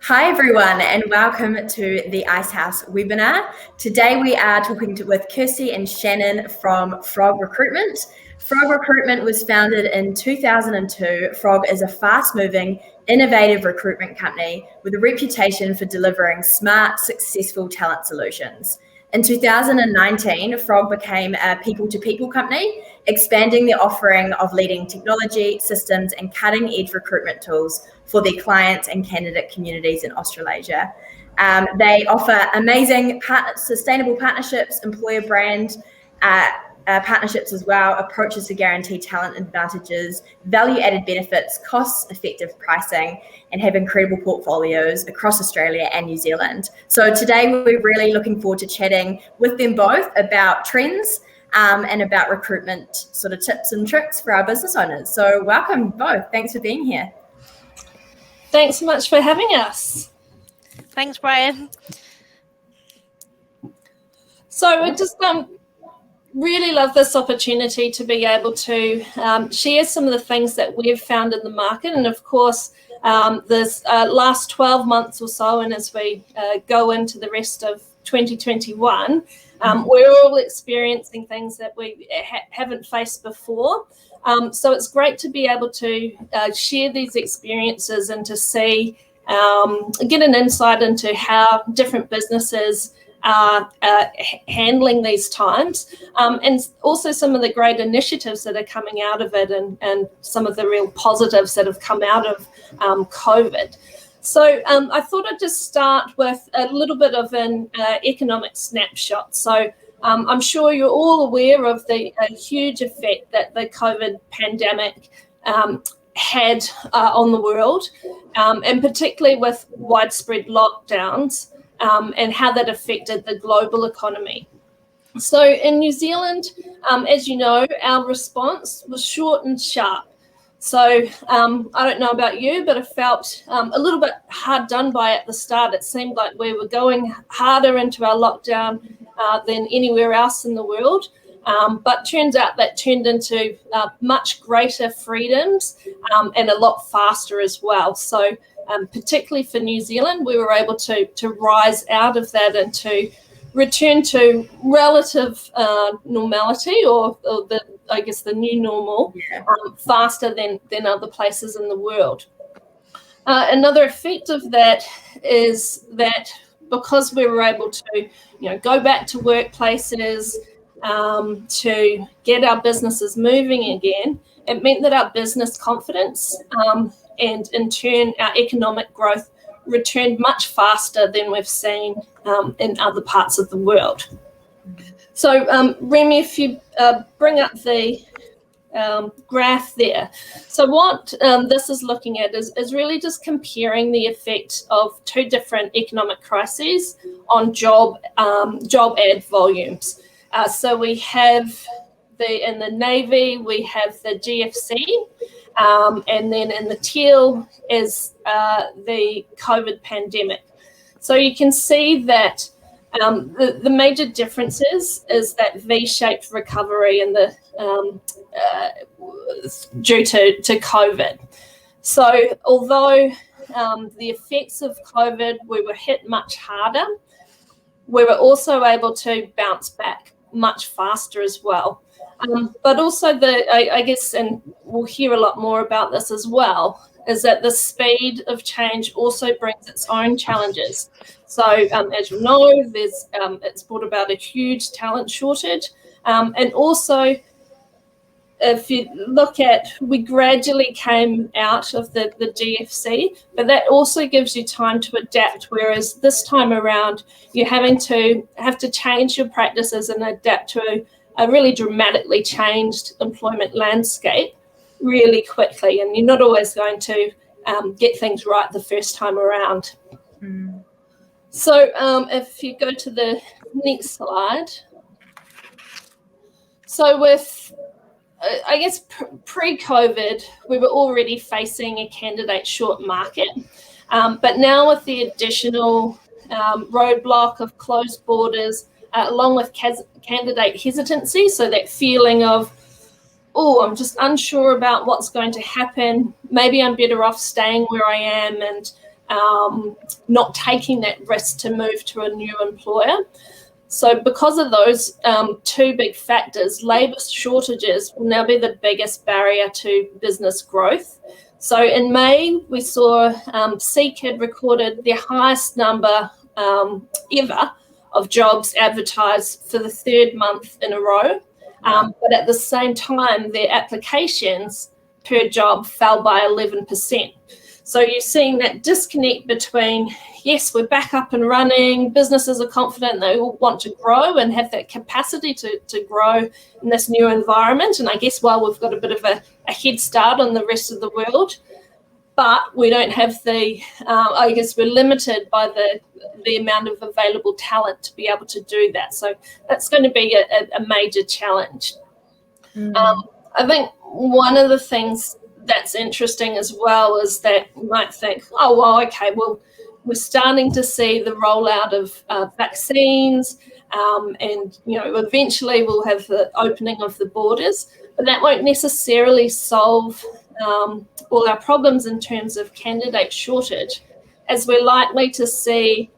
Hi everyone and welcome to the Icehouse webinar. Today we are talking with Kirsty and Shannon from Frog Recruitment. Frog Recruitment was founded in 2002. Frog is a fast-moving, innovative recruitment company with a reputation for delivering smart, successful talent solutions. In 2019, Frog became a people-to-people company, expanding the offering of leading technology, systems, and cutting-edge recruitment tools for their clients and candidate communities in Australasia. They offer amazing sustainable partnerships, employer brand partnerships as well, approaches to guarantee talent advantages, value-added benefits, cost-effective pricing, and have incredible portfolios across Australia and New Zealand. So today we're really looking forward to chatting with them both about trends and about recruitment sort of tips and tricks for our business owners. So welcome both. Thanks for being here. Thanks so much for having us. Thanks, Brian. So we just really love this opportunity to be able to share some of the things that we've found in the market. And of course, this last 12 months or so, and as we go into the rest of 2021, we're all experiencing things that we haven't faced before. So it's great to be able to share these experiences and to see, get an insight into how different businesses are handling these times, and also some of the great initiatives that are coming out of it and some of the real positives that have come out of COVID. So I thought I'd just start with a little bit of an economic snapshot. So I'm sure you're all aware of the huge effect that the COVID pandemic had on the world, and particularly with widespread lockdowns and how that affected the global economy. So in New Zealand, as you know, our response was short and sharp. So I don't know about you, but I felt a little bit hard done by at the start. It seemed like we were going harder into our lockdown than anywhere else in the world. But turns out that turned into much greater freedoms and a lot faster as well. So particularly for New Zealand, we were able to rise out of that and to return to relative normality or the new normal faster than other places in the world. Another effect of that is that because we were able to go back to workplaces, to get our businesses moving again, it meant that our business confidence and in turn our economic growth returned much faster than we've seen in other parts of the world. So Remy, if you bring up the graph there. So what this is looking at is really just comparing the effect of two different economic crises on job ad volumes. So we have in the Navy, we have the GFC, and then in the teal is the COVID pandemic. So you can see that the major differences is that V-shaped recovery and the due to COVID. So although the effects of COVID, we were hit much harder, we were also able to bounce back much faster as well. But also I guess, and we'll hear a lot more about this as well, is that the speed of change also brings its own challenges. So as you know, it's brought about a huge talent shortage. And also, if you look at, we gradually came out of the GFC, but that also gives you time to adapt, whereas this time around, you're have to change your practices and adapt to a really dramatically changed employment landscape really quickly, and you're not always going to get things right the first time around. So if you go to the next slide. So with, I guess, pre-COVID, we were already facing a candidate short market, but now with the additional roadblock of closed borders, along with candidate hesitancy, so that feeling of, I'm just unsure about what's going to happen, maybe I'm better off staying where I am and not taking that risk to move to a new employer. So because of those two big factors, labour shortages will now be the biggest barrier to business growth. So in May, we saw CKID recorded their highest number ever of jobs advertised for the third month in a row. But at the same time, their applications per job fell by 11%. So you're seeing that disconnect between, yes, we're back up and running, businesses are confident they all want to grow and have that capacity to grow in this new environment. And I guess while we've got a bit of a head start on the rest of the world, but we don't have the, I guess we're limited by the amount of available talent to be able to do that. So that's going to be a major challenge. I think one of the things that's interesting as well is that you might think, oh, well, okay, well, we're starting to see the rollout of vaccines and, you know, eventually we'll have the opening of the borders, but that won't necessarily solve all our problems in terms of candidate shortage, as we're likely to see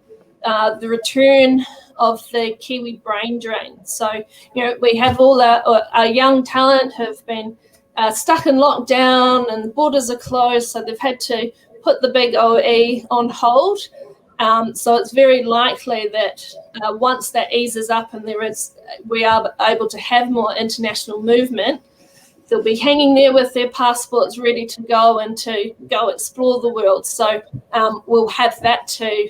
the return of the Kiwi brain drain. So, you know, we have all our young talent have been stuck in lockdown and borders are closed, so they've had to put the big OE on hold. So it's very likely that once that eases up and we are able to have more international movement, they'll be hanging there with their passports ready to go and to go explore the world. So we'll have that to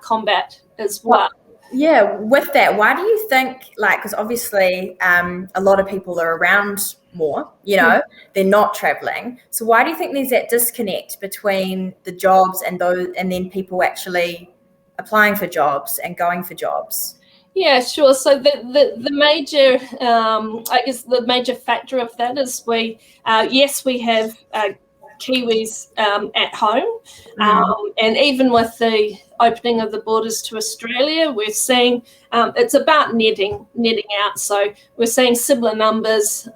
combat as well. Yeah, with that, why do you think, like, because obviously a lot of people are around more, you know, they're not traveling. So why do you think there's that disconnect between the jobs and then people actually applying for jobs and going for jobs? Yeah, sure. So the major, I guess the major factor of that is we have Kiwis at home, and even with the opening of the borders to Australia, we're seeing it's about netting out. So we're seeing similar numbers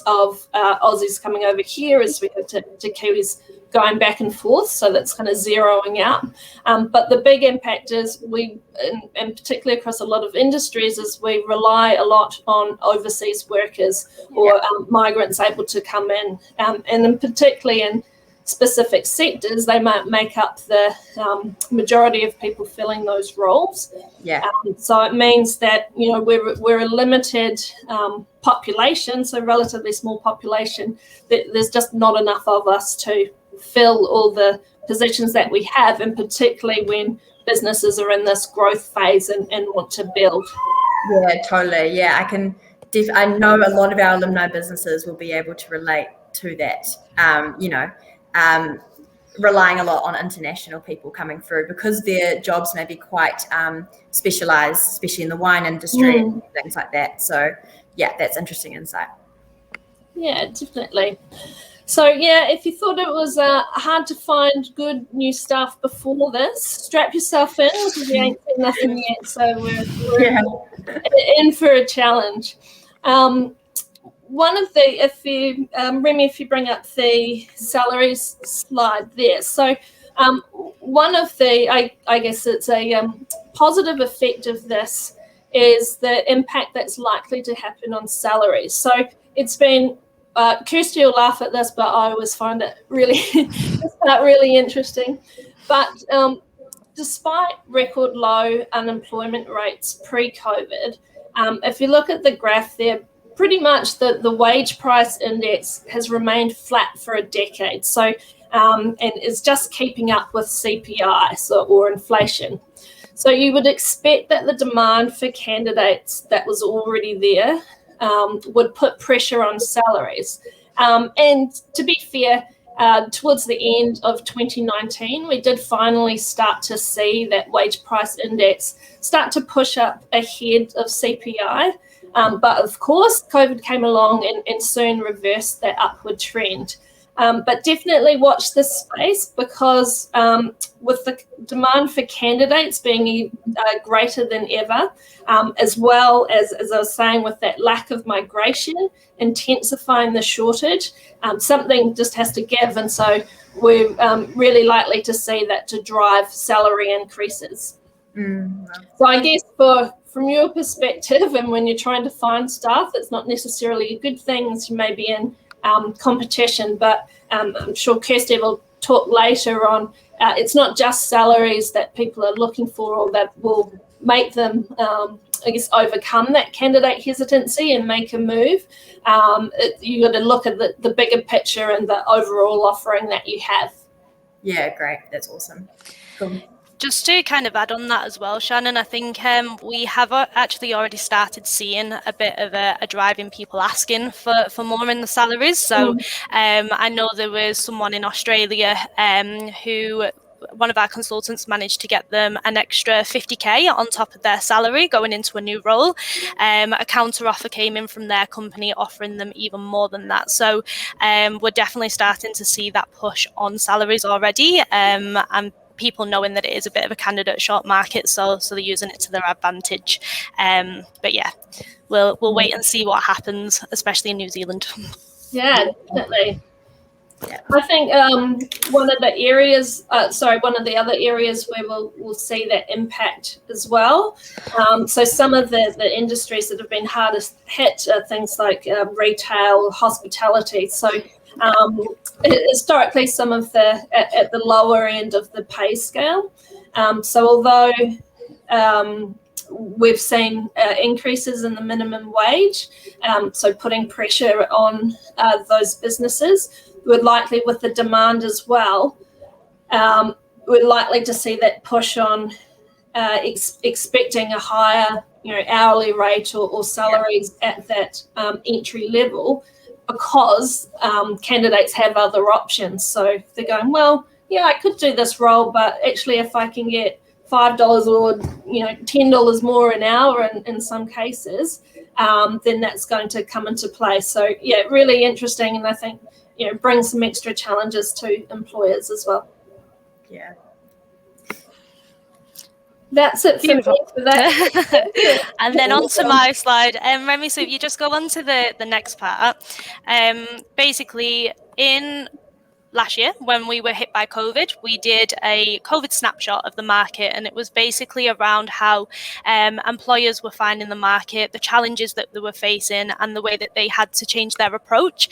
of Aussies coming over here as we have to Kiwis going back and forth. So that's kind of zeroing out. But the big impact is and particularly across a lot of industries, is we rely a lot on overseas workers or migrants able to come in, and in particularly in specific sectors, they might make up the majority of people filling those roles. So it means that, you know, we're a limited population, so relatively small population. There's just not enough of us to fill all the positions that we have, and particularly when businesses are in this growth phase and want to build. Yeah, totally. Yeah, I know a lot of our alumni businesses will be able to relate to that. Relying a lot on international people coming through because their jobs may be quite specialized, especially in the wine industry and things like that. So yeah, that's interesting insight. Yeah, definitely. So yeah, if you thought it was hard to find good new stuff before this, strap yourself in because we ain't seen nothing yet. So we're in for a challenge. One of the, Remy, if you bring up the salaries slide there. So one of the, I guess it's a positive effect of this is the impact that's likely to happen on salaries. So it's been, Kirsty will laugh at this, but I always find it really interesting. But despite record low unemployment rates pre-COVID, if you look at the graph there, pretty much the wage price index has remained flat for a decade. So, and it's just keeping up with CPI or inflation. So you would expect that the demand for candidates that was already there would put pressure on salaries. And to be fair, towards the end of 2019, we did finally start to see that wage price index start to push up ahead of CPI. But of course, COVID came along and soon reversed that upward trend. But definitely watch this space because with the demand for candidates being greater than ever, as well as I was saying, with that lack of migration intensifying the shortage, something just has to give. And so we're really likely to see that to drive salary increases. So I guess from your perspective, and when you're trying to find staff, it's not necessarily a good thing as you may be in competition, but I'm sure Kirsty will talk later on. It's not just salaries that people are looking for or that will make them, I guess, overcome that candidate hesitancy and make a move. You got to look at the bigger picture and the overall offering that you have. Yeah, great. That's awesome. Cool. Just to kind of add on that as well, Shannon, I think we have actually already started seeing a bit of a drive in people asking for more in the salaries. So I know there was someone in Australia who one of our consultants managed to get them an extra 50k on top of their salary going into a new role. A counter offer came in from their company offering them even more than that. So we're definitely starting to see that push on salaries already, and people knowing that it is a bit of a candidate short market, so they're using it to their advantage. But yeah, we'll wait and see what happens, especially in New Zealand. Yeah, definitely. Yeah. I think one of the other areas where we'll see that impact as well. So some of the industries that have been hardest hit are things like retail, hospitality. So historically, some of at the lower end of the pay scale. So although we've seen increases in the minimum wage, so putting pressure on those businesses, we're likely with the demand as well, we're likely to see that push on expecting a higher hourly rate or salaries at that entry level, because candidates have other options. So they're going, well, yeah, I could do this role, but actually if I can get $5 or $10 more an hour in some cases, then that's going to come into play. So yeah, really interesting, and I think brings some extra challenges to employers as well. Yeah. That's it for me for that. And then on to my slide. Remy, so if you just go on to the next part. Basically, in last year, when we were hit by COVID, we did a COVID snapshot of the market, and it was basically around how employers were finding the market, the challenges that they were facing, and the way that they had to change their approach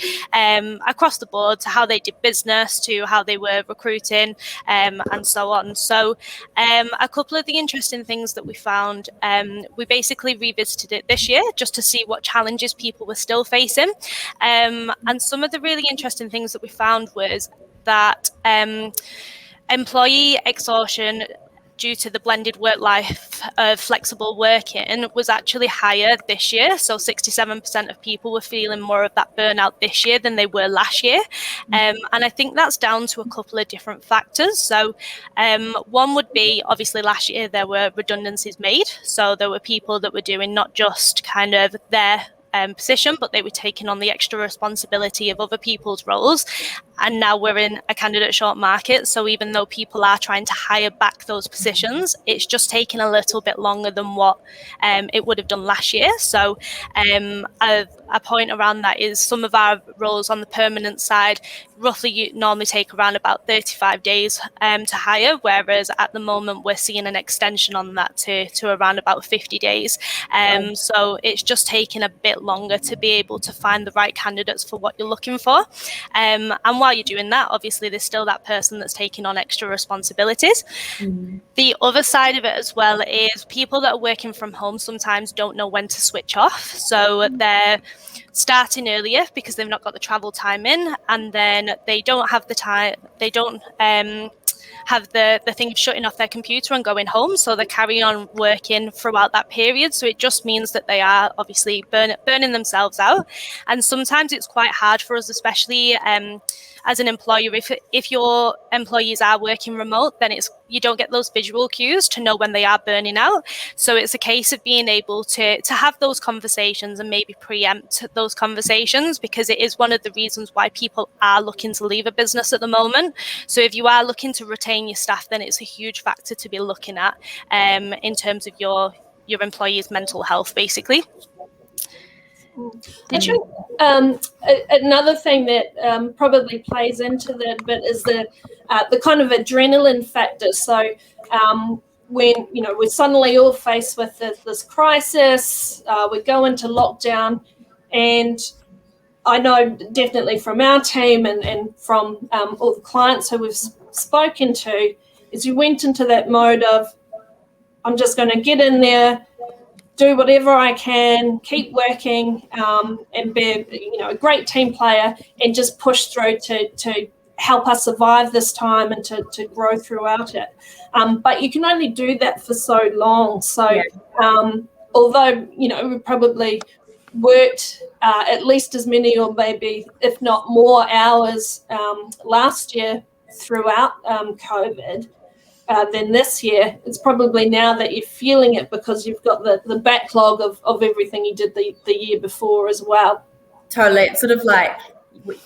across the board, to how they did business, to how they were recruiting, and so on. So a couple of the interesting things that we found, we basically revisited it this year just to see what challenges people were still facing. And some of the really interesting things that we found was that employee exhaustion due to the blended work life of flexible working was actually higher this year. So 67% of people were feeling more of that burnout this year than they were last year. And I think that's down to a couple of different factors. So one would be, obviously last year there were redundancies made. So there were people that were doing not just kind of their position, but they were taking on the extra responsibility of other people's roles. And now we're in a candidate short market. So even though people are trying to hire back those positions, it's just taking a little bit longer than what it would have done last year. So a point around that is some of our roles on the permanent side roughly normally take around about 35 days to hire, whereas at the moment we're seeing an extension on that to around about 50 days. So it's just taking a bit longer to be able to find the right candidates for what you're looking for. And while you're doing that, obviously there's still that person that's taking on extra responsibilities. The other side of it as well is people that are working from home sometimes don't know when to switch off. So they're starting earlier because they've not got the travel time in, and then they don't have the time, they don't have the thing of shutting off their computer and going home, so they're carrying on working throughout that period. So it just means that they are obviously burning themselves out, and sometimes it's quite hard for us, especially as an employer, if your employees are working remote, then it's get those visual cues to know when they are burning out. So it's a case of being able to have those conversations and maybe preempt those conversations, because it is one of the reasons why people are looking to leave a business at the moment. So if you are looking to retain your staff, then it's a huge factor to be looking at in terms of your employees' mental health, basically. I think another thing that probably plays into that bit is the kind of adrenaline factor. So when we're suddenly all faced with this crisis, we go into lockdown, and I know definitely from our team and from all the clients who we've spoken to, is you went into that mode of, I'm just going to get in there, do whatever I can, keep working, and be a great team player, and just push through to help us survive this time and to grow throughout it. But you can only do that for so long. So although we probably worked at least as many, or maybe if not more hours last year throughout COVID, than this year, it's probably now that you're feeling it, because you've got the backlog of everything you did the year before as well. Totally. It's sort of like,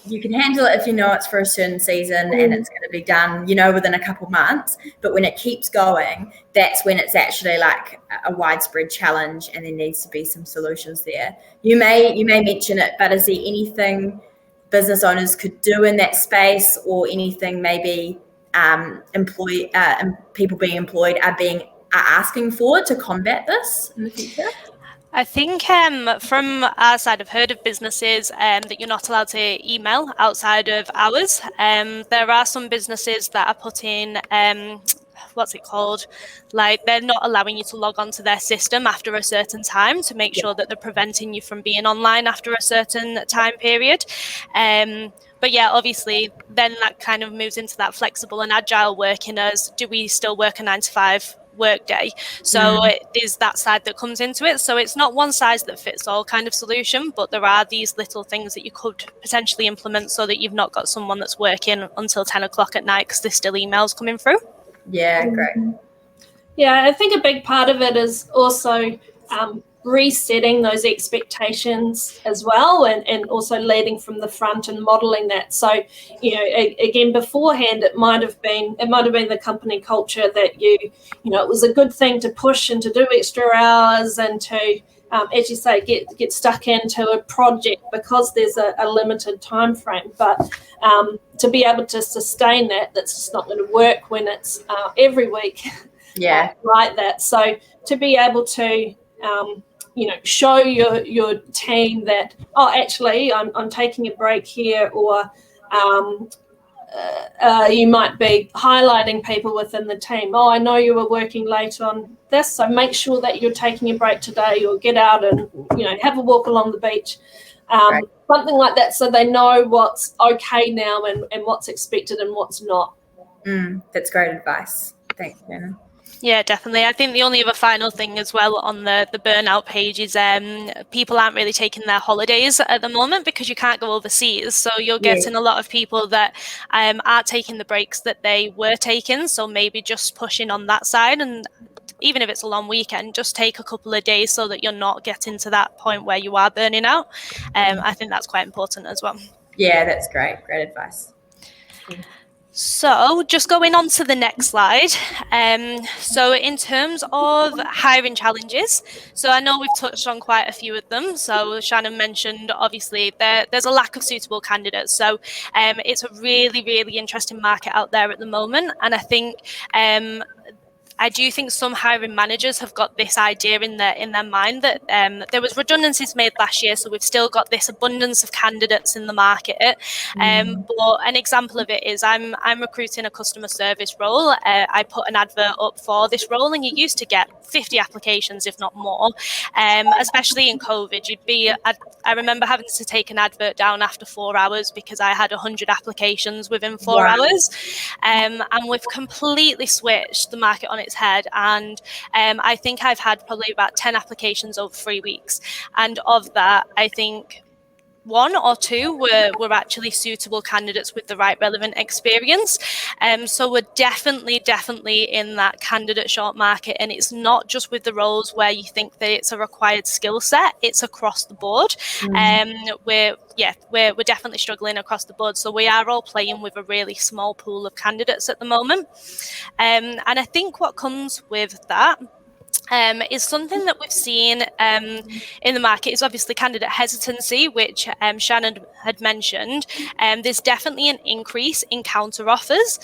you can handle it if you know it's for a certain season and it's going to be done, within a couple of months. But when it keeps going, that's when it's actually like a widespread challenge, and there needs to be some solutions there. You may mention it, but is there anything business owners could do in that space, or anything maybe people being employed are asking for to combat this in the future? I think from our side, I've heard of businesses that you're not allowed to email outside of hours. There are some businesses that are putting what's it called? Like, they're not allowing you to log onto their system after a certain time to make sure that they're preventing you from being online after a certain time period. But yeah, obviously, then that kind of moves into that flexible and agile working as, do we still work a 9 to 5 work day? So there's that side that comes into it. So it's not one size that fits all kind of solution, but there are these little things that you could potentially implement so that you've not got someone that's working until 10 o'clock at night because there's still emails coming through. Yeah, great. Yeah, I think a big part of it is also resetting those expectations as well, and also leading from the front and modeling that. So, again, beforehand, it might have been the company culture that it was a good thing to push and to do extra hours and to, as you say, get stuck into a project because there's a limited time frame. But to be able to sustain that's just not going to work when it's every week. Yeah, like that. So to be able to show your team that, actually I'm taking a break here, or you might be highlighting people within the team. I know you were working late on this, so make sure that you're taking a break today, or get out and have a walk along the beach, right. Something like that, so they know what's okay now and what's expected and what's not. That's great advice. Thanks, Shannon. Yeah, definitely. I think the only other final thing as well on the burnout page is people aren't really taking their holidays at the moment because you can't go overseas. So you're getting a lot of people that aren't taking the breaks that they were taking. So maybe just pushing on that side, and even if it's a long weekend, just take a couple of days so that you're not getting to that point where you are burning out. I think that's quite important as well. Yeah, that's great. Great advice. So just going on to the next slide. So in terms of hiring challenges, so I know we've touched on quite a few of them. So Shannon mentioned, obviously, there's a lack of suitable candidates. So it's a really, really interesting market out there at the moment. And I think I do think some hiring managers have got this idea in their mind that there was redundancies made last year, so we've still got this abundance of candidates in the market. But an example of it is I'm recruiting a customer service role. I put an advert up for this role, and you used to get 50 applications, if not more. Especially in COVID, I remember having to take an advert down after 4 hours because I had 100 applications within 4 hours. And we've completely switched the market on its head, and I think I've had probably about 10 applications over 3 weeks, and of that, I think one or two were actually suitable candidates with the right relevant experience. So we're definitely in that candidate short market, and it's not just with the roles where you think that it's a required skill set, it's across the board. We're definitely struggling across the board. So we are all playing with a really small pool of candidates at the moment. And I think what comes with that is something that we've seen in the market is obviously candidate hesitancy, which Shannon had mentioned. There's definitely an increase in counter offers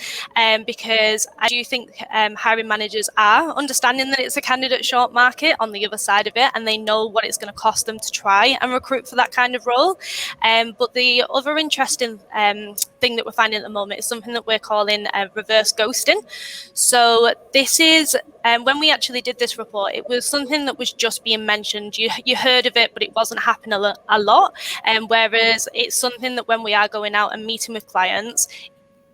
because I do think hiring managers are understanding that it's a candidate short market on the other side of it, and they know what it's going to cost them to try and recruit for that kind of role. But the other interesting thing that we're finding at the moment is something that we're calling reverse ghosting. So this is when we actually did this report, it was something that was just being mentioned. You heard of it, but it wasn't happening a lot. Whereas it's something that when we are going out and meeting with clients,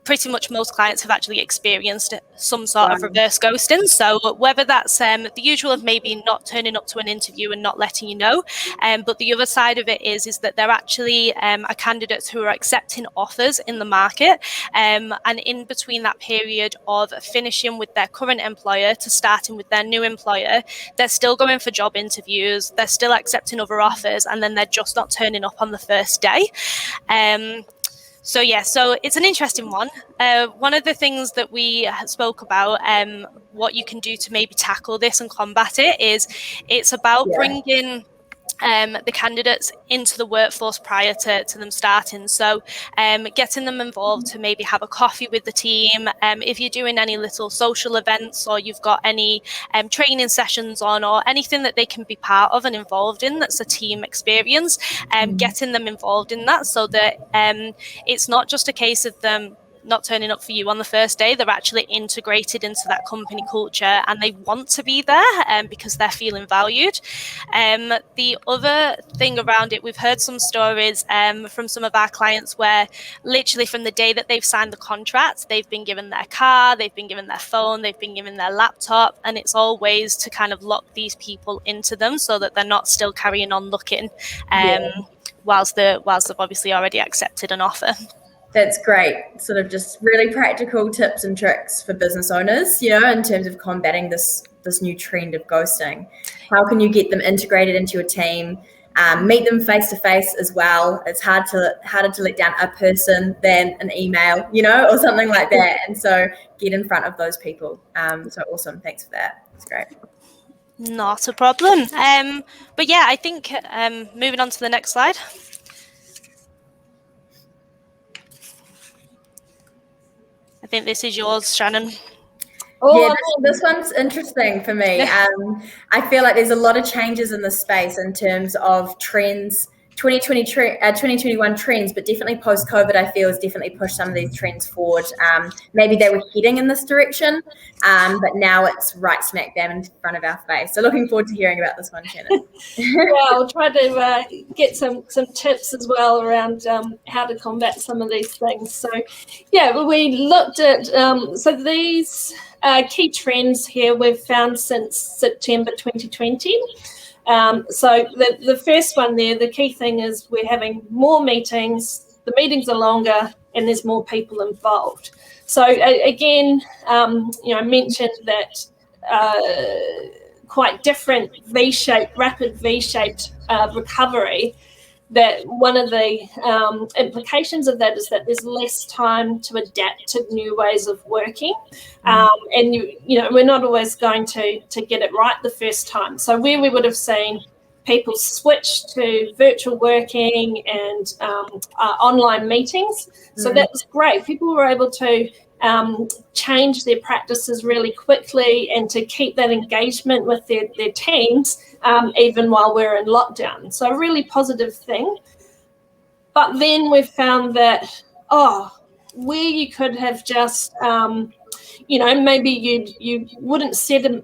pretty much most clients have actually experienced some sort of reverse ghosting. So whether that's the usual of maybe not turning up to an interview and not letting you know, but the other side of it is that there actually are candidates who are accepting offers in the market, and in between that period of finishing with their current employer to starting with their new employer, they're still going for job interviews, they're still accepting other offers, and then they're just not turning up on the first day. So it's an interesting one. One of the things that we spoke about, what you can do to maybe tackle this and combat it, is it's about bringing the candidates into the workforce prior to them starting. So getting them involved to maybe have a coffee with the team. If you're doing any little social events, or you've got any training sessions on, or anything that they can be part of and involved in that's a team experience, getting them involved in that, so that it's not just a case of them not turning up for you on the first day. They're actually integrated into that company culture, and they want to be there because they're feeling valued. The other thing around it, we've heard some stories from some of our clients where literally from the day that they've signed the contract, they've been given their car, they've been given their phone, they've been given their laptop, and it's all ways to kind of lock these people into them so that they're not still carrying on looking whilst they've obviously already accepted an offer. That's great. Sort of just really practical tips and tricks for business owners, in terms of combating this new trend of ghosting. How can you get them integrated into your team? Meet them face to face as well. It's harder to let down a person than an email, or something like that. And so get in front of those people. So awesome. Thanks for that. That's great. Not a problem. But I think moving on to the next slide. I think this is yours, Shannon. This one's interesting for me. I feel like there's a lot of changes in the space in terms of trends, 2021 trends, but definitely post-COVID, I feel, has definitely pushed some of these trends forward. Maybe they were heading in this direction, but now it's right smack bam in front of our face. So looking forward to hearing about this one, Shannon. I'll try to get some tips as well around how to combat some of these things. So, we looked at so these key trends here we've found since September 2020. So the first one there, the key thing is we're having more meetings, the meetings are longer, and there's more people involved. So again, I mentioned that quite different rapid V-shaped recovery, that one of the implications of that is that there's less time to adapt to new ways of working. And we're not always going to get it right the first time. So where we would have seen people switch to virtual working and online meetings, so that was great. People were able to change their practices really quickly and to keep that engagement with their teams even while we're in lockdown. So a really positive thing. But then we've found that, where you could have just, maybe you wouldn't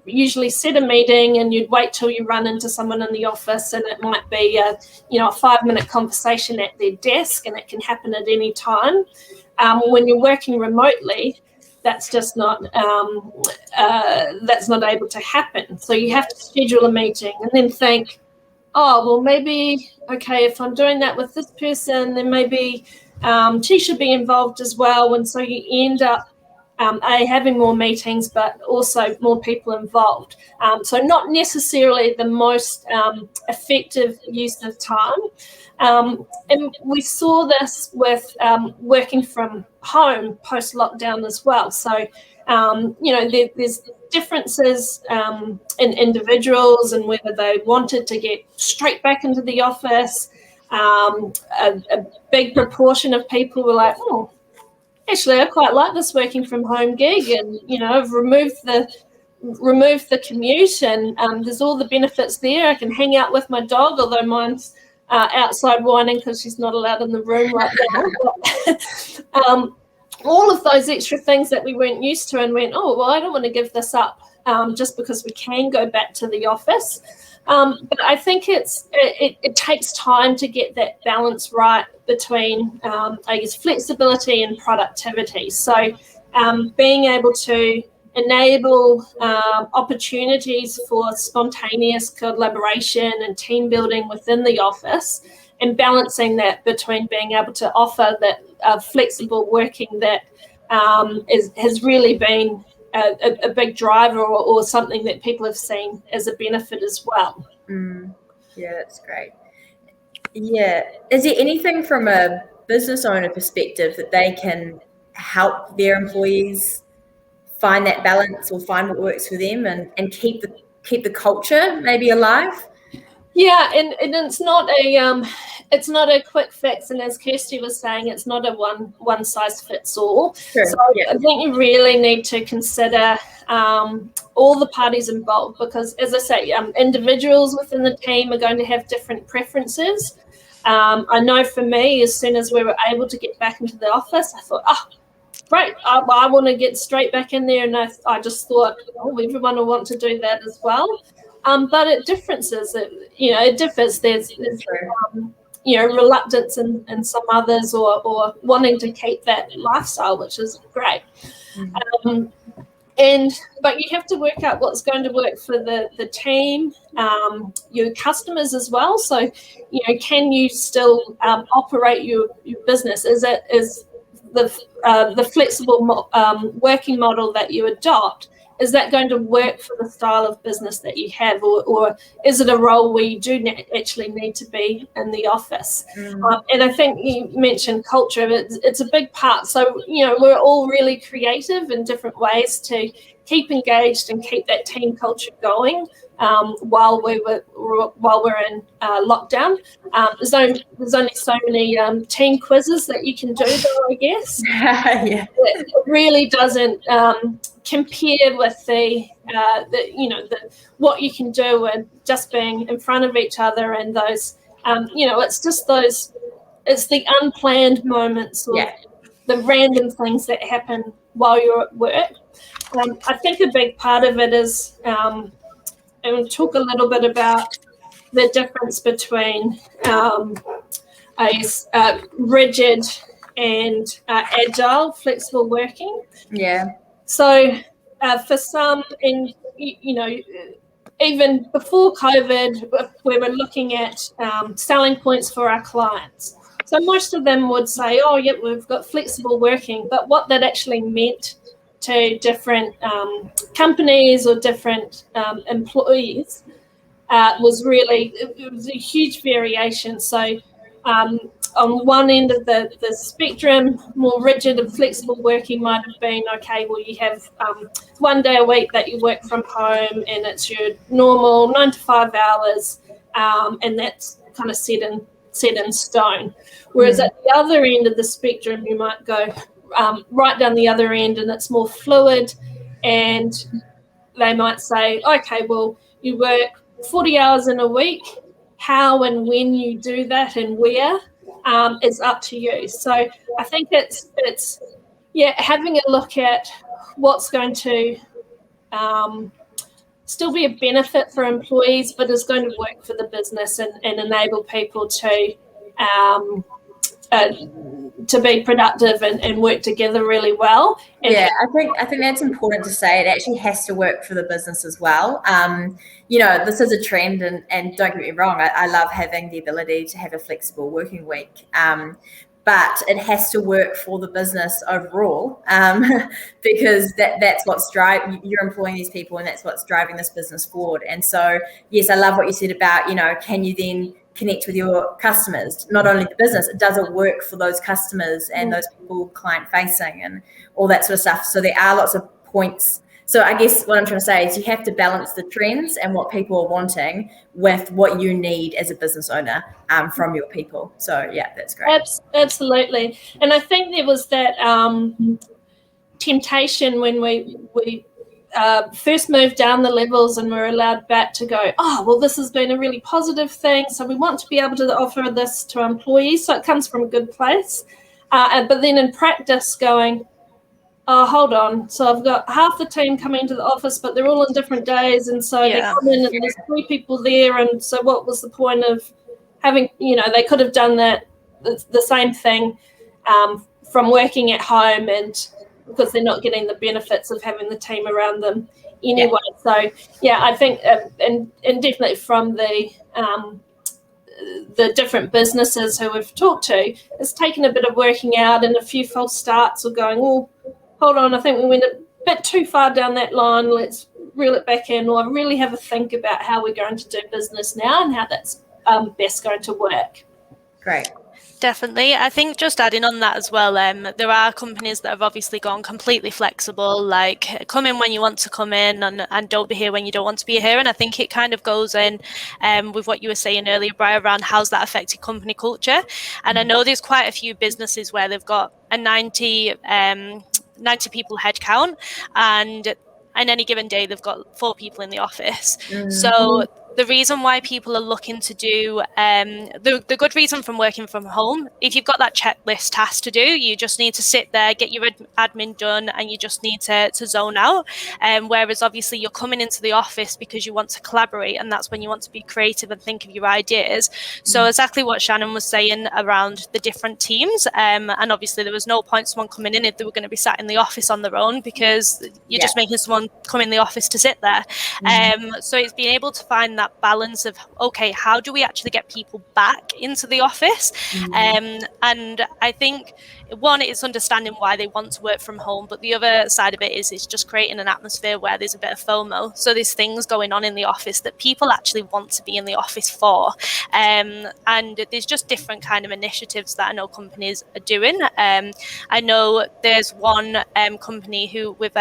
usually set a meeting, and you'd wait till you run into someone in the office, and it might be a 5-minute conversation at their desk, and it can happen at any time. When you're working remotely, that's just not able to happen. So you have to schedule a meeting and then think, oh, well, maybe, okay, if I'm doing that with this person, then maybe she should be involved as well. And so you end up having more meetings, but also more people involved. So not necessarily the most effective use of time. And we saw this with working from home post-lockdown as well. So, there's differences in individuals and whether they wanted to get straight back into the office. A big proportion of people were like, oh, actually, I quite like this working from home gig, and I've removed the commute, and there's all the benefits there. I can hang out with my dog, although mine's outside whining because she's not allowed in the room right now. But, all of those extra things that we weren't used to, and went, oh, well, I don't want to give this up just because we can go back to the office. But I think it takes time to get that balance right between, flexibility and productivity. So being able to enable opportunities for spontaneous collaboration and team building within the office, and balancing that between being able to offer that flexible working that has really been a big driver, or something that people have seen as a benefit as well. Yeah, that's great. Yeah. Is there anything from a business owner perspective that they can help their employees find that balance, or find what works for them, and keep the culture maybe alive? Yeah, and it's not a quick fix, and as Kirsty was saying, it's not a one size fits all. Sure. So I think you really need to consider all the parties involved, because, as I say, individuals within the team are going to have different preferences. I know for me, as soon as we were able to get back into the office, I thought, great, I want to get straight back in there, and I just thought, everyone will want to do that as well. But it differences. It differs. There's reluctance in some others, or wanting to keep that lifestyle, which is great. But you have to work out what's going to work for the team, your customers as well. So, can you still operate your business? Is the flexible working model that you adopt, is that going to work for the style of business that you have, or is it a role where you do actually need to be in the office? And I think you mentioned culture. It's a big part. So, we're all really creative in different ways to keep engaged and keep that team culture going while we're in lockdown. There's only so many team quizzes that you can do, though, I guess. Yeah. It really doesn't compare with the what you can do with just being in front of each other, and those it's just it's the unplanned moments, or the random things that happen while you're at work. I think a big part of it is, and we'll talk a little bit about the difference between rigid and agile, flexible working. Yeah. So for some, and even before COVID, we were looking at selling points for our clients. So most of them would say, oh, yeah, we've got flexible working, but what that actually meant to different companies or different employees was a huge variation. So on one end of the spectrum, more rigid and flexible working might have been, okay, well, you have 1 day a week that you work from home, and it's your normal 9 to 5 hours, and that's kind of set in stone. Whereas at the other end of the spectrum, you might go right down the other end, and it's more fluid, and they might say, okay, well, you work 40 hours in a week. How and when you do that and where is up to you. So I think it's having a look at what's going to still be a benefit for employees, but is going to work for the business and enable people to to be productive and work together really well. And I think that's important to say. It actually has to work for the business as well. This is a trend, and don't get me wrong, I love having the ability to have a flexible working week. But it has to work for the business overall, because that's what's you're employing these people, and that's what's driving this business forward. And so, yes, I love what you said about, can you then connect with your customers, not only the business, does it work for those customers and those people client facing and all that sort of stuff. So there are lots of points. So I guess what I'm trying to say is you have to balance the trends and what people are wanting with what you need as a business owner from your people. So yeah, that's great. Absolutely. And I think there was that temptation when we first moved down the levels and were allowed back to go, oh, well, this has been a really positive thing. So we want to be able to offer this to employees. So it comes from a good place. But then in practice going, oh, hold on. So I've got half the team coming to the office, but they're all on different days. And so they come in and there's 3 people there. And so what was the point of having, they could have done the same thing from working at home, and because they're not getting the benefits of having the team around them anyway. So, I think, and definitely from the different businesses who we've talked to, it's taken a bit of working out and a few false starts or going, oh, hold on, I think we went a bit too far down that line. Let's reel it back in, or really have a think about how we're going to do business now and how that's best going to work. Great. Definitely. I think just adding on that as well, there are companies that have obviously gone completely flexible, like come in when you want to come in and don't be here when you don't want to be here. And I think it kind of goes in with what you were saying earlier, Brian, around how's that affected company culture. And I know there's quite a few businesses where they've got a 90 people headcount, and on any given day they've got 4 people in the office. So the reason why people are looking to do the good reason from working from home, if you've got that checklist task to do, you just need to sit there, get your admin done, and you just need to zone out. Whereas obviously you're coming into the office because you want to collaborate, and that's when you want to be creative and think of your ideas. So exactly what Shannon was saying around the different teams, and obviously there was no point someone coming in if they were going to be sat in the office on their own, because you're just making someone come in the office to sit there. So it's being able to find that balance of, okay, how do we actually get people back into the office? And I think one, it's understanding why they want to work from home, but the other side of it is it's just creating an atmosphere where there's a bit of FOMO. So there's things going on in the office that people actually want to be in the office for. And there's just different kind of initiatives that I know companies are doing. I know there's one company who with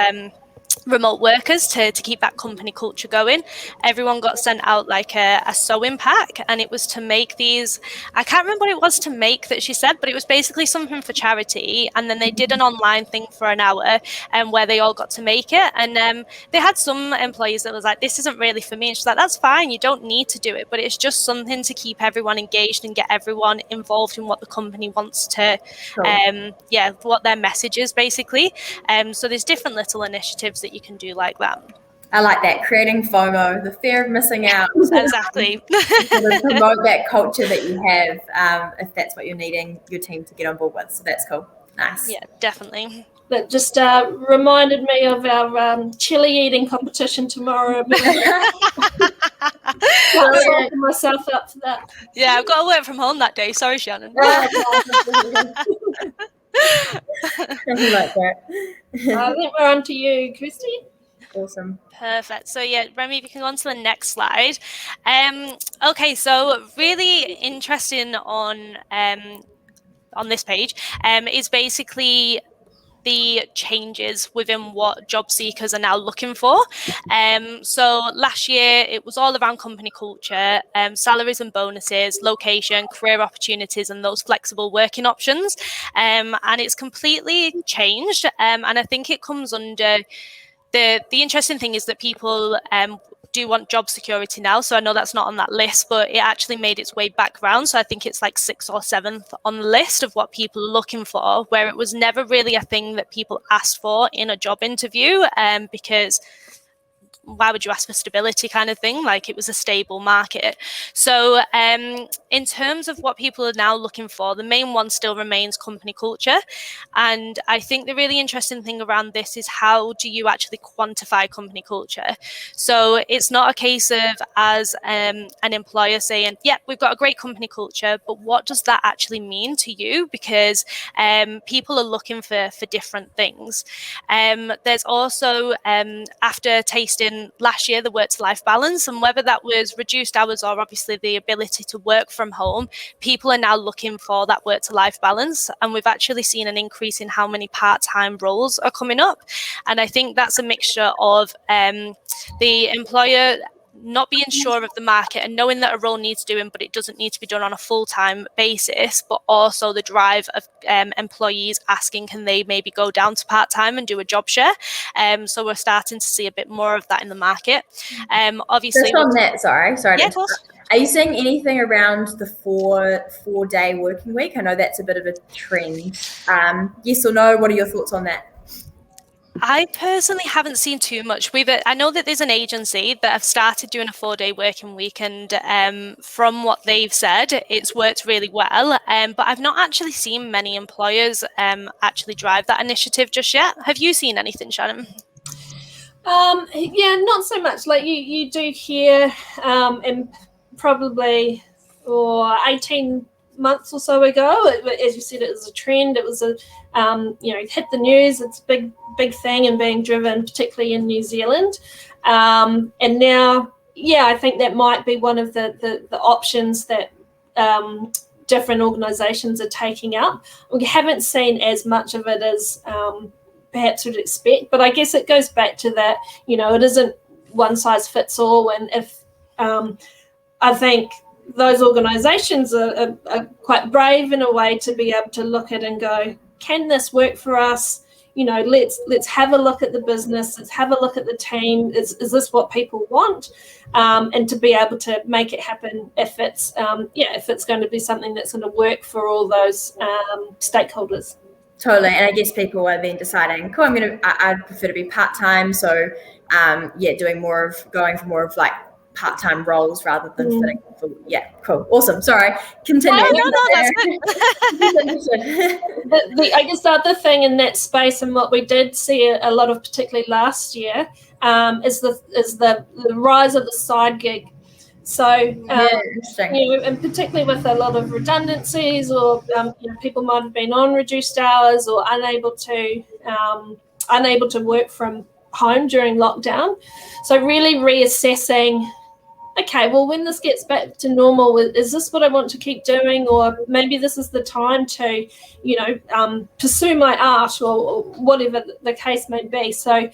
remote workers to keep that company culture going. Everyone got sent out like a sewing pack, and it was to make these, I can't remember what it was to make that she said, but it was basically something for charity. And then they did an online thing for an hour where they all got to make it. And they had some employees that was like, this isn't really for me. And she's like, that's fine, you don't need to do it, but it's just something to keep everyone engaged and get everyone involved in what the company wants to, what their message is basically. So there's different little initiatives that you can do like that. I like that, creating FOMO, the fear of missing out. Exactly. To promote that culture that you have, if that's what you're needing your team to get on board with. So that's cool. Nice. Yeah, definitely. That just reminded me of our chili eating competition tomorrow. I'll open myself up for that. Yeah, I've got to work from home that day. Sorry, Shannon. Something like that. I think we're on to you, Kirsty. Awesome. Perfect. So yeah, Remy, if you can go on to the next slide. Okay, so really interesting on this page is basically the changes within what job seekers are now looking for. So last year it was all around company culture, salaries and bonuses, location, career opportunities, and those flexible working options. And it's completely changed. And I think it comes under the interesting thing is that people do want job security now. So I know that's not on that list, but it actually made its way back around. So I think it's like 6th or 7th on the list of what people are looking for, where it was never really a thing that people asked for in a job interview, because why would you ask for stability kind of thing? Like, it was a stable market. So in terms of what people are now looking for, the main one still remains company culture. And I think the really interesting thing around this is, how do you actually quantify company culture? So it's not a case of, as an employer saying, yeah, we've got a great company culture, but what does that actually mean to you? Because people are looking for different things. There's also, after tasting last year the work-to-life balance, and whether that was reduced hours or obviously the ability to work from home, people are now looking for that work-to-life balance. And we've actually seen an increase in how many part-time roles are coming up. And I think that's a mixture of the employer not being sure of the market and knowing that a role needs doing, but it doesn't need to be done on a full-time basis, but also the drive of employees asking, can they maybe go down to part-time and do a job share? So we're starting to see a bit more of that in the market. Obviously, just on that, sorry. Yeah, of course. Are you seeing anything around the four-day working week? I know that's a bit of a trend. Yes or no? What are your thoughts on that? I personally haven't seen too much. I know that there's an agency that have started doing a 4-day working week, and from what they've said, it's worked really well. But I've not actually seen many employers actually drive that initiative just yet. Have you seen anything, Shannon? Yeah, not so much. Like you do hear, and probably 18 months or so ago, as you said, it was a trend. It was hit the news. It's a big thing and being driven, particularly in New Zealand. And now, yeah, I think that might be one of the options that different organisations are taking up. We haven't seen as much of it as perhaps would expect, but I guess it goes back to that, it isn't one size fits all. And if I think those organisations are quite brave in a way to be able to look at and go, can this work for us? Let's have a look at the business. Let's have a look at the team. Is this what people want? And to be able to make it happen if it's going to be something that's going to work for all those stakeholders. Totally. And I guess people are then deciding, cool, I'd prefer to be part-time. So going for more of like part-time roles rather than fitting for, yeah, cool. Awesome. Sorry. Continue. No, that's good. I guess the other thing in that space, and what we did see a lot of, particularly last year, is the rise of the side gig. So, and particularly with a lot of redundancies, or people might have been on reduced hours or unable to work from home during lockdown. So really reassessing, okay, well, when this gets back to normal, is this what I want to keep doing? Or maybe this is the time to, pursue my art, or whatever the case may be. So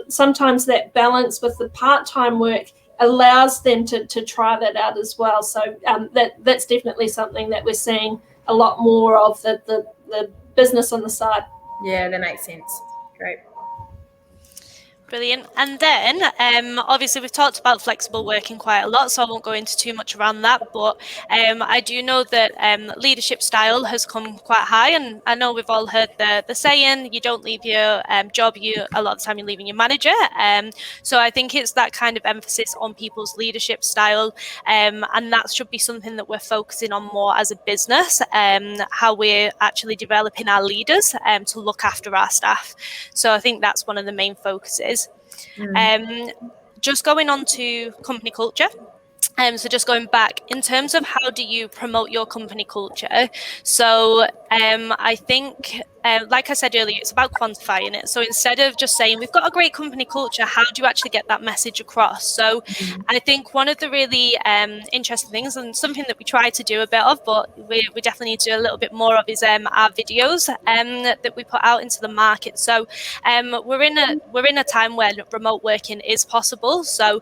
sometimes that balance with the part-time work allows them to try that out as well. So that's definitely something that we're seeing a lot more of, the business on the side. Yeah, that makes sense. Great. Brilliant. And then obviously we've talked about flexible working quite a lot, so I won't go into too much around that, but I do know that leadership style has come quite high, and I know we've all heard the saying, you don't leave your job, a lot of the time you're leaving your manager. So I think it's that kind of emphasis on people's leadership style, and that should be something that we're focusing on more as a business, how we're actually developing our leaders to look after our staff. So I think that's one of the main focuses. Just going on to company culture. So just going back, in terms of how do you promote your company culture? So I think, like I said earlier, it's about quantifying it. So instead of just saying, we've got a great company culture, how do you actually get that message across? So I think one of the really interesting things, and something that we try to do a bit of, but we definitely need to do a little bit more of, is our videos that we put out into the market. So we're in a time when remote working is possible. So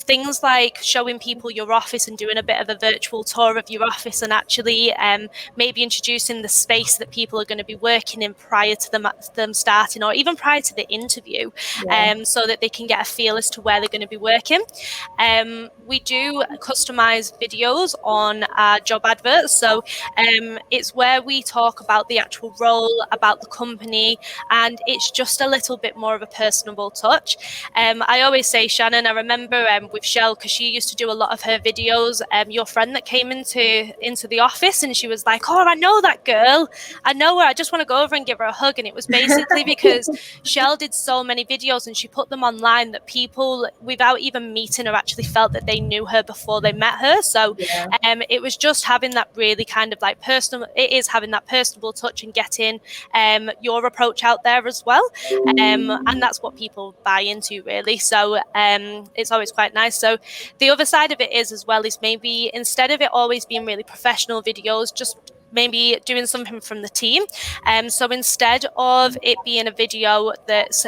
things like showing people your office and doing a bit of a virtual tour of your office, and actually maybe introducing the space that people are going to be be working in prior to them starting, or even prior to the interview, so that they can get a feel as to where they're going to be working. We do customize videos on our job adverts, so it's where we talk about the actual role, about the company, and it's just a little bit more of a personable touch. I always say, Shannon, I remember with Shell, because she used to do a lot of her videos, your friend that came into the office, and she was like, oh, I know that girl, I know her, I just want to go over and give her a hug. And it was basically because Shell did so many videos and she put them online that people, without even meeting her, actually felt that they knew her before they met her. So it was just having that really kind of like personal, it is having that personable touch and getting your approach out there as well. And that's what people buy into, really. So it's always quite nice. So the other side of it is as well, is maybe instead of it always being really professional videos, just maybe doing something from the team. So instead of it being a video that's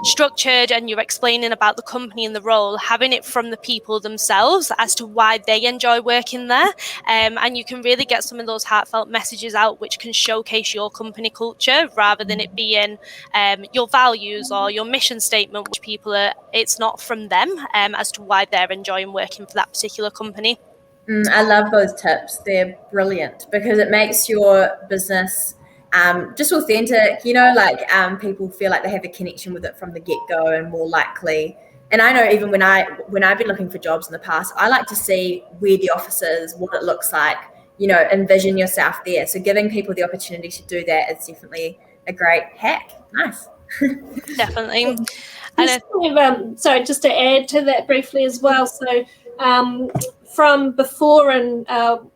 structured and you're explaining about the company and the role, having it from the people themselves as to why they enjoy working there. And you can really get some of those heartfelt messages out, which can showcase your company culture rather than it being your values or your mission statement, which people are, it's not from them as to why they're enjoying working for that particular company. I love those tips. They're brilliant because it makes your business just authentic, people feel like they have a connection with it from the get-go and more likely. And I know even when I've been looking for jobs in the past, I like to see where the office is, what it looks like, envision yourself there. So giving people the opportunity to do that is definitely a great hack. Nice. Definitely. Just to add to that briefly as well. So from before and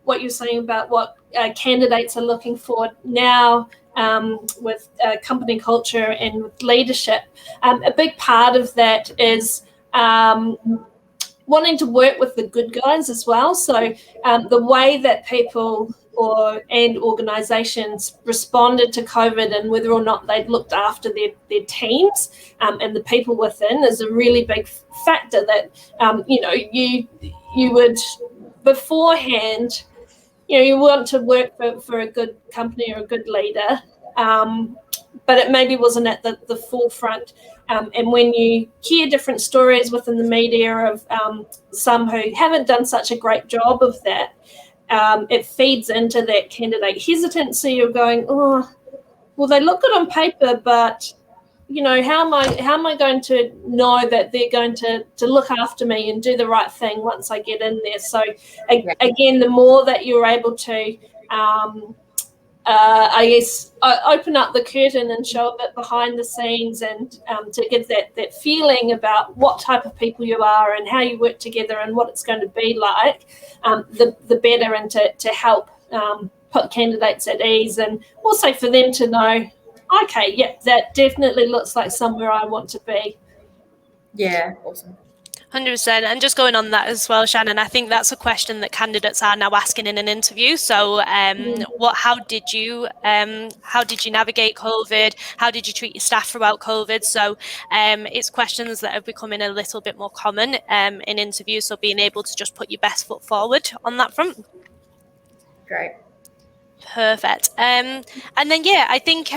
what you're saying about what candidates are looking for now with company culture and with leadership, a big part of that is wanting to work with the good guys as well. So the way that people and organisations responded to COVID and whether or not they'd looked after their teams and the people within is a really big factor that, you would beforehand, you want to work for a good company or a good leader, but it maybe wasn't at the forefront. And when you hear different stories within the media of some who haven't done such a great job of that, it feeds into that candidate hesitancy of going, oh, well, they look good on paper, but how am I going to know that they're going to look after me and do the right thing once I get in there? So again, the more that you're able to open up the curtain and show a bit behind the scenes and to give that feeling about what type of people you are and how you work together and what it's going to be like, the better, and to help put candidates at ease, and also for them to know, okay, yeah, that definitely looks like somewhere I want to be. Yeah, awesome. 100%. And just going on that as well, Shannon, I think that's a question that candidates are now asking in an interview. So how did you navigate COVID? How did you treat your staff throughout COVID? So it's questions that are becoming a little bit more common in interviews. So being able to just put your best foot forward on that front. Great. Perfect. And then, I think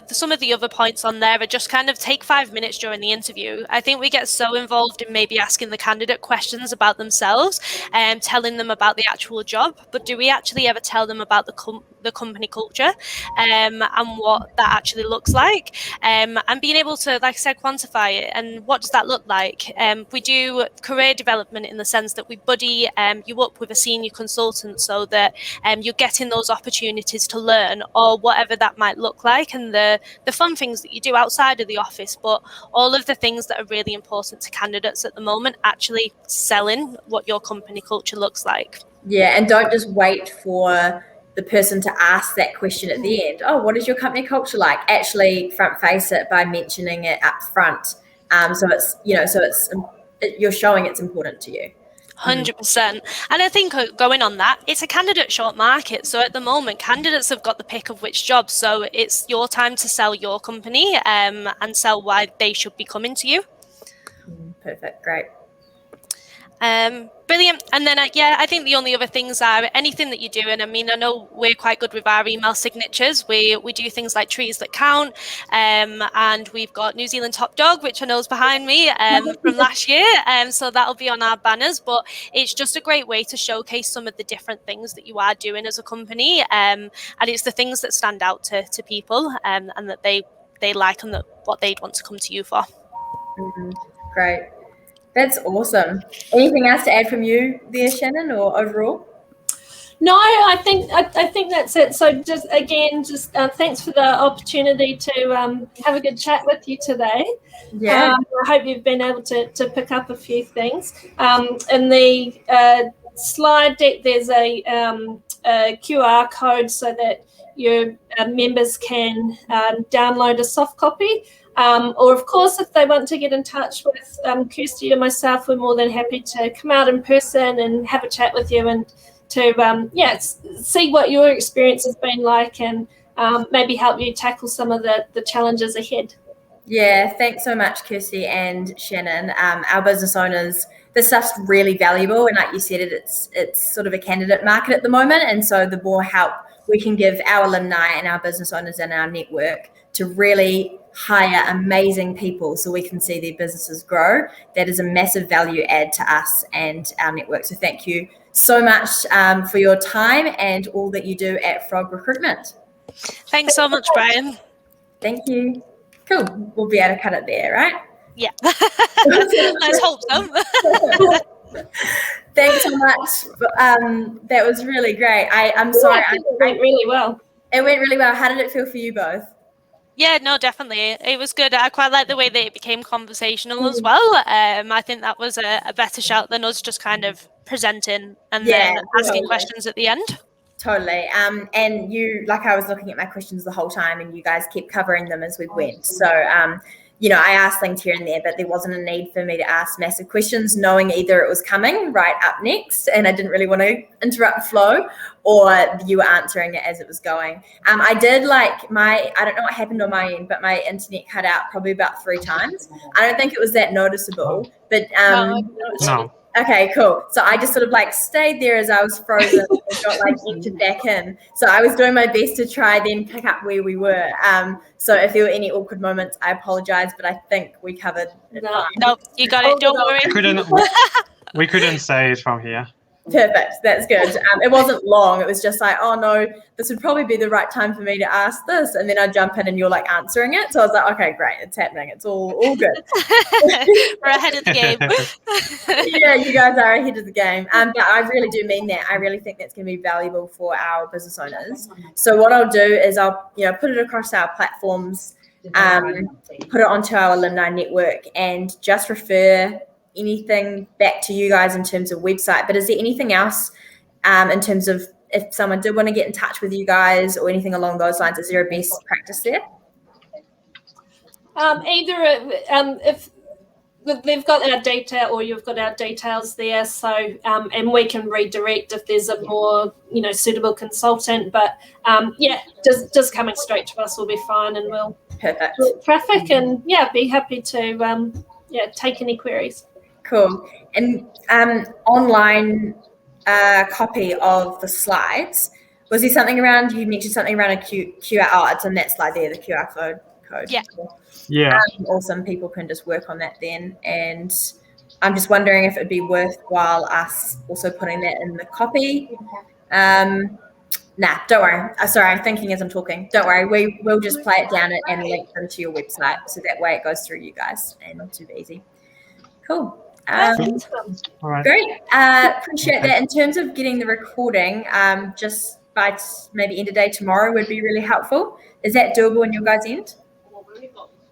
some of the other points on there are just kind of take 5 minutes during the interview. I think we get so involved in maybe asking the candidate questions about themselves and telling them about the actual job, but do we actually ever tell them about the company culture and what that actually looks like, and being able to, like I said, quantify it? And what does that look like? We do career development in the sense that we buddy you up with a senior consultant so that you're getting those opportunities to learn, or whatever that might look like, and the fun things that you do outside of the office, but all of the things that are really important to candidates at the moment, actually selling what your company culture looks like. Yeah, and don't just wait for the person to ask that question at the end. Oh, what is your company culture like? Actually front face it by mentioning it up front. So it's, you're showing it's important to you. 100%. And I think going on that, it's a candidate short market. So at the moment, candidates have got the pick of which jobs. So it's your time to sell your company and sell why they should be coming to you. Perfect. Great. Brilliant. And then, I think the only other things are anything that you do. And I mean, I know we're quite good with our email signatures. We do things like Trees That Count. And we've got New Zealand Top Dog, which I know is behind me from last year. So that'll be on our banners. But it's just a great way to showcase some of the different things that you are doing as a company. And it's the things that stand out to people and that they like and that what they'd want to come to you for. Great. That's awesome. Anything else to add from you there, Shannon, or overall? No, I think that's it. So just thanks for the opportunity to have a good chat with you today. Yeah. I hope you've been able to pick up a few things. In the slide deck, there's a QR code so that your members can download a soft copy. Or, of course, if they want to get in touch with Kirsty or myself, we're more than happy to come out in person and have a chat with you and to see what your experience has been like and maybe help you tackle some of the challenges ahead. Yeah, thanks so much, Kirsty and Shannon. Our business owners, this stuff's really valuable, and like you said, it's sort of a candidate market at the moment, and so the more help we can give our alumni and our business owners and our network to really hire amazing people so we can see their businesses grow, that is a massive value add to us and our network. So thank you so much for your time and all that you do at Frog Recruitment. Thanks so much, Brian. Thank you. Cool. We'll be able to cut it there, right? Yeah. Let's hope so. Thanks so much. That was really great. I'm sorry. It went really well. It went really well. How did it feel for you both? Yeah, no, definitely. It was good. I quite like the way that it became conversational as well. I think that was a better shout than us just kind of presenting and then asking questions at the end. Totally. And you, like, I was looking at my questions the whole time and you guys kept covering them as we went. So, I asked things here and there, but there wasn't a need for me to ask massive questions, knowing either it was coming right up next and I didn't really want to interrupt the flow, or you were answering it as it was going. I did I don't know what happened on my end, but my internet cut out probably about 3 times. I don't think it was that noticeable, but No. Okay, cool. So I just sort of stayed there as I was frozen and got entered back in. So I was doing my best to try then pick up where we were. So if there were any awkward moments, I apologize, but I think we covered it. No, you got it. Don't worry. We couldn't say it from here. Perfect. That's good. It wasn't long. It was just oh no, this would probably be the right time for me to ask this. And then I jump in and you're answering it. So I was like, okay, great. It's happening. It's all good. We're ahead of the game. Yeah, you guys are ahead of the game. But I really do mean that. I really think that's going to be valuable for our business owners. So what I'll do is I'll, put it across our platforms, put it onto our alumni network and just refer anything back to you guys in terms of website. But is there anything else in terms of if someone did want to get in touch with you guys or anything along those lines? Is there a best practice there? If they've got our data or you've got our details there, so and we can redirect if there's a more suitable consultant. But just coming straight to us will be fine, and we'll perfect traffic and be happy to take any queries. Cool. And online copy of the slides, was there something around, you mentioned something around a QR, it's on that slide there, the QR code. Yeah. Awesome. People can just work on that then. And I'm just wondering if it'd be worthwhile us also putting that in the copy. Nah, don't worry. Sorry, I'm thinking as I'm talking. Don't worry. We'll just play it down and link them to your website. So that way it goes through you guys and super easy. Cool. All right. Great. Appreciate that. In terms of getting the recording, just by maybe end of day tomorrow would be really helpful. Is that doable on your guys' end?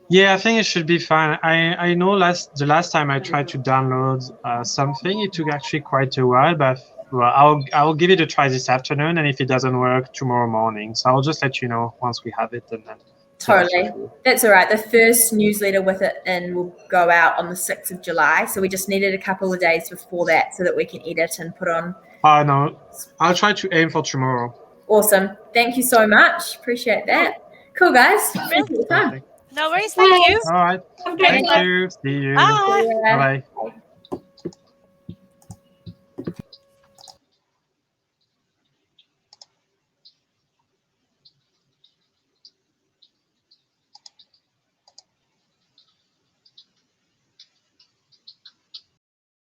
Yeah, I think it should be fine. I know the last time I tried to download something, it took actually quite a while, but I'll give it a try this afternoon, and if it doesn't work, tomorrow morning. So I'll just let you know once we have it, and then. Totally. That's all right. The first newsletter with it in will go out on the 6th of July. So we just needed a couple of days before that so that we can edit and put on. Oh, no. I'll try to aim for tomorrow. Awesome. Thank you so much. Appreciate that. Cool, guys. Thank you for your time. No worries. Thank you. All right. Thank you. See you. Bye. Bye-bye.